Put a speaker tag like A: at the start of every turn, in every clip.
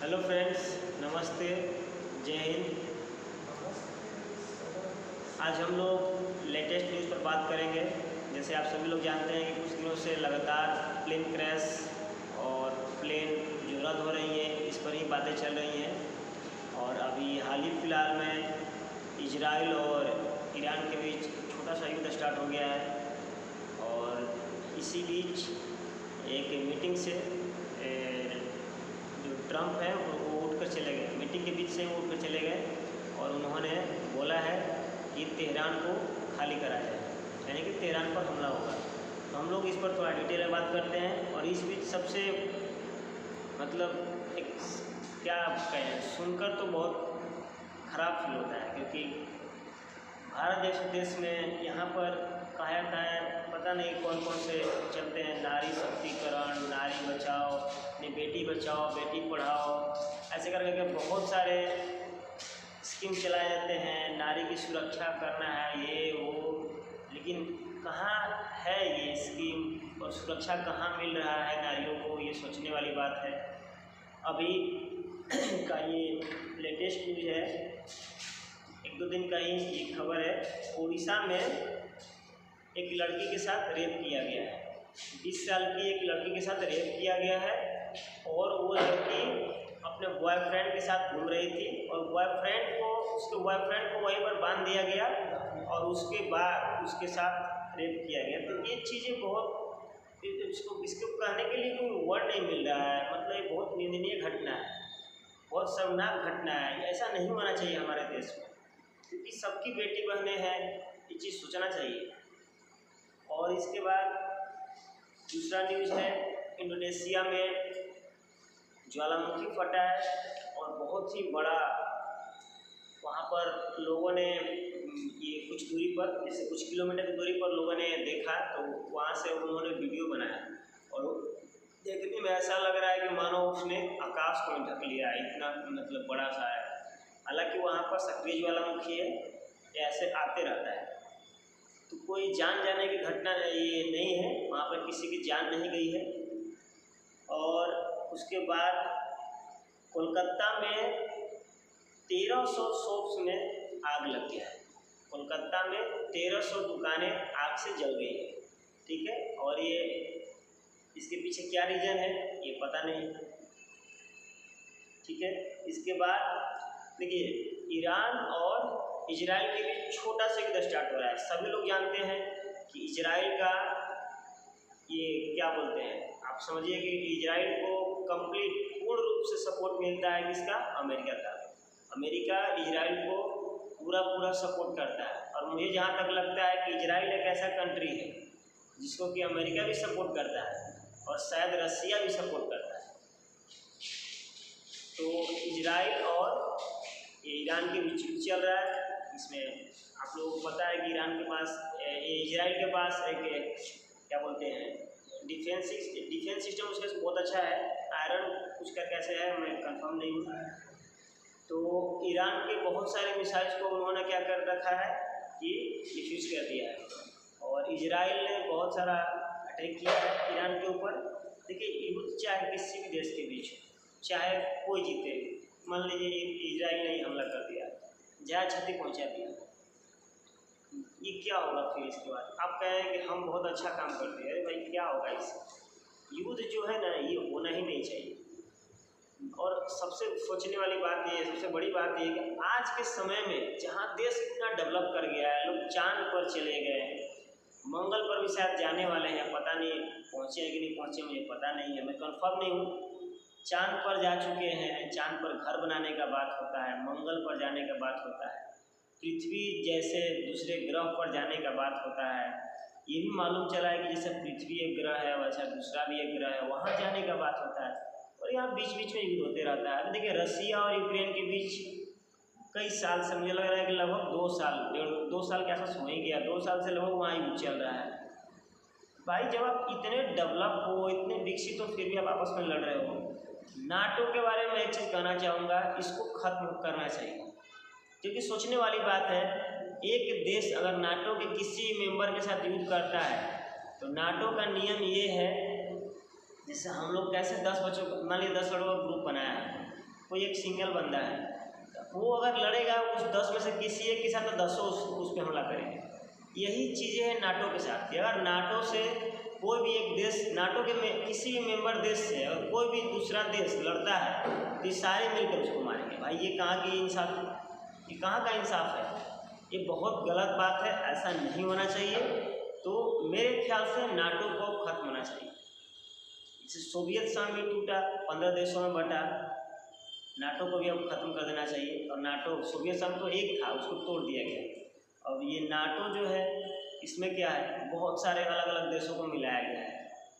A: Hello friends, नमस्ते, जय हिंद। आज हम लोग लेटेस्ट न्यूज़ पर बात करेंगे। जैसे आप सभी लोग जानते हैं कि कुछ दिनों से लगातार प्लेन क्रैश और प्लेन जो रद्द हो रही है, इस पर ही बातें चल रही हैं। और अभी हाल ही फिलहाल में इजराइल और ईरान के बीच छोटा सा युद्ध स्टार्ट हो गया है। और इसी बीच एक मीटिंग से जो ट्रंप है वो उठकर चले गए, मीटिंग के बीच से वो उठकर चले गए और उन्होंने बोला है कि तेहरान को खाली करा जाए, यानी कि तेहरान पर हमला होगा। तो हम लोग इस पर थोड़ा डिटेल में बात करते हैं। और इस बीच सबसे मतलब एक क्या कहें, सुनकर तो बहुत ख़राब फील होता है, क्योंकि भारत जैसे देश में यहाँ पर कहा पता नहीं कौन कौन से चलते हैं, नारी शक्तिकरण, नारी बचाओ, बेटी बचाओ बेटी पढ़ाओ, ऐसे करके बहुत सारे स्कीम चलाए जाते हैं। नारी की सुरक्षा करना है, ये वो, लेकिन कहाँ है ये स्कीम और सुरक्षा कहाँ मिल रहा है नारियों को, ये सोचने वाली बात है। अभी का ये लेटेस्ट न्यूज़ है, एक दो दिन का ही ये खबर है। उड़ीसा में एक लड़की के साथ रेप किया गया है। 20 साल की एक लड़की के साथ रेप किया गया है और वो लड़की अपने बॉयफ्रेंड के साथ घूम रही थी और उसके बॉयफ्रेंड को वहीं पर बांध दिया गया और उसके बाद उसके साथ रेप किया गया। तो ये चीज़ें बहुत, इसको कहने के लिए कोई वर्ड नहीं मिल रहा है। मतलब ये बहुत निंदनीय घटना है, बहुत शर्मनाक घटना है। ऐसा नहीं होना चाहिए हमारे देश में, क्योंकि सबकी बेटी बहनें हैं, ये चीज़ सोचना चाहिए। और इसके बाद दूसरा न्यूज़ है, इंडोनेशिया में ज्वालामुखी फटा है और बहुत ही बड़ा, वहाँ पर लोगों ने ये कुछ दूरी पर, जैसे कुछ किलोमीटर की दूरी पर लोगों ने देखा, तो वहाँ से उन्होंने वीडियो बनाया और देखने में ऐसा लग रहा है कि मानो उसने आकाश को ढक लिया है, इतना मतलब बड़ा सा है। हालांकि वहाँ पर सक्रिय ज्वालामुखी है, ऐसे आते रहता है, तो कोई जान जाने की घटना ये नहीं है, वहाँ पर किसी की जान नहीं गई है। और उसके बाद कोलकाता में 1300 शॉप्स में आग लग गया है। कोलकाता में 1300 दुकानें आग से जल गई है, ठीक है। और ये इसके पीछे क्या रीज़न है ये पता नहीं, ठीक है। इसके बाद देखिए, ईरान और इजराइल के बीच छोटा सा युद्ध स्टार्ट हो रहा है। सभी लोग जानते हैं कि इजराइल का ये क्या बोलते हैं, आप समझिए कि इजराइल को कंप्लीट पूर्ण रूप से सपोर्ट मिलता है किसका, अमेरिका का। अमेरिका इजराइल को पूरा सपोर्ट करता है। और मुझे जहाँ तक लगता है कि इजराइल एक ऐसा कंट्री है जिसको कि अमेरिका भी सपोर्ट करता है और शायद रसिया भी सपोर्ट करता है। तो इजराइल और ये ईरान के बीच चल रहा है। इसमें आप लोगों को पता है कि इजराइल के पास एक क्या बोलते हैं डिफेंस सिस्टम उसका बहुत अच्छा है, आयरन कुछ कर कैसे है, मैं कंफर्म नहीं हूँ। तो ईरान के बहुत सारे मिसाइल्स को उन्होंने क्या कर रखा है कि डिफ्यूज कर दिया है। और इजराइल ने बहुत सारा अटैक किया है ईरान के ऊपर। देखिए, युद्ध चाहे किसी भी देश के बीच हो, चाहे कोई जीते, मान लीजिए इजराइल ने हमला कर दिया, जहाँ क्षति पहुँचा दिया, ये क्या होगा फिर इसके बाद? आप कहें कि हम बहुत अच्छा काम करते हैं, अरे भाई क्या होगा इससे? युद्ध जो है ना, ये होना ही नहीं चाहिए। और सबसे सोचने वाली बात ये, सबसे बड़ी बात ये कि आज के समय में जहाँ देश इतना डेवलप कर गया है, लोग चांद पर चले गए, मंगल पर भी शायद जाने वाले हैं, पता नहीं पहुँचे हैं कि नहीं पहुँचे, मुझे पता नहीं है, मैं कंफर्म नहीं हूँ। चांद पर जा चुके हैं, चांद पर घर बनाने का बात होता है, मंगल पर जाने का बात होता है, पृथ्वी जैसे दूसरे ग्रह पर जाने का बात होता है। ये भी मालूम चला है कि जैसे पृथ्वी एक ग्रह है, वैसा दूसरा भी एक ग्रह है, वहाँ जाने का बात होता है। और यहाँ बीच बीच में युद्ध होते रहता है। देखिए, रसिया और यूक्रेन के बीच कई साल से, मुझे लग रहा है कि लगभग 2 साल के आसपास हो ही गया, 2 साल से लगभग वहाँ युद्ध चल रहा है। भाई, जब आप इतने डेवलप हो, इतने विकसित हो, फिर भी आप आपस में लड़ रहे हो। नाटो के बारे में एक चीज़ कहना चाहूँगा, इसको खत्म करना चाहिए, क्योंकि सोचने वाली बात है, एक देश अगर नाटो के किसी मेंबर के साथ युद्ध करता है तो नाटो का नियम ये है, जैसे हम लोग कैसे 10 बच्चों, मान लीजिए 10 लड़कों का ग्रुप बनाया है, कोई एक सिंगल बंदा है, वो अगर लड़ेगा उस 10 में से किसी एक के साथ, तो 10 उस पर हमला करेंगे। यही चीज़ें हैं नाटो के साथ कि अगर नाटो से कोई भी एक देश, नाटो के में किसी भी मेंबर देश से अगर कोई भी दूसरा देश लड़ता है तो ये सारे मिलकर उसको मारेंगे। भाई ये कहाँ की इंसाफ, ये कहाँ का इंसाफ है? ये बहुत गलत बात है, ऐसा नहीं होना चाहिए। तो मेरे ख्याल से नाटो को खत्म होना चाहिए। जैसे सोवियत संघ भी टूटा, 15 देशों में बटा, नाटो को भी अब खत्म कर देना चाहिए। और नाटो, सोवियत संघ तो एक था, उसको तोड़ दिया गया। अब ये नाटो जो है, इसमें क्या है, बहुत सारे अलग अलग देशों को मिलाया गया है,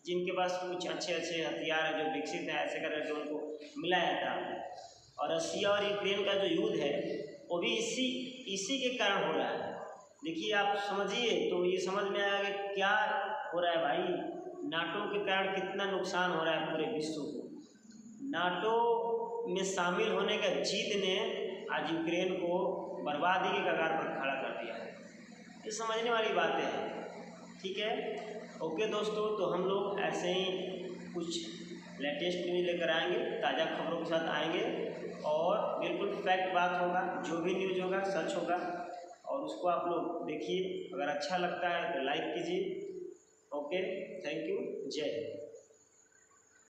A: जिनके पास कुछ अच्छे अच्छे हथियार है, जो विकसित है, ऐसे करके उनको मिलाया था। और रसिया और यूक्रेन का जो युद्ध है वो भी इसी के कारण हो रहा है। देखिए आप समझिए तो ये समझ में आएगा कि क्या हो रहा है भाई। नाटो के कारण कितना नुकसान हो रहा है पूरे विश्व को। नाटो में शामिल होने का जिद ने आज यूक्रेन को बर्बादी के कगार पर खड़ा कर दिया है। ये समझने वाली बातें हैं, ठीक है। ओके दोस्तों, तो हम लोग ऐसे ही कुछ लेटेस्ट न्यूज़ लेकर आएंगे, ताज़ा खबरों के साथ आएंगे और बिल्कुल फैक्ट बात होगा, जो भी न्यूज़ होगा सच होगा। और उसको आप लोग देखिए, अगर अच्छा लगता है तो लाइक कीजिए। ओके, थैंक यू, जय हिंद।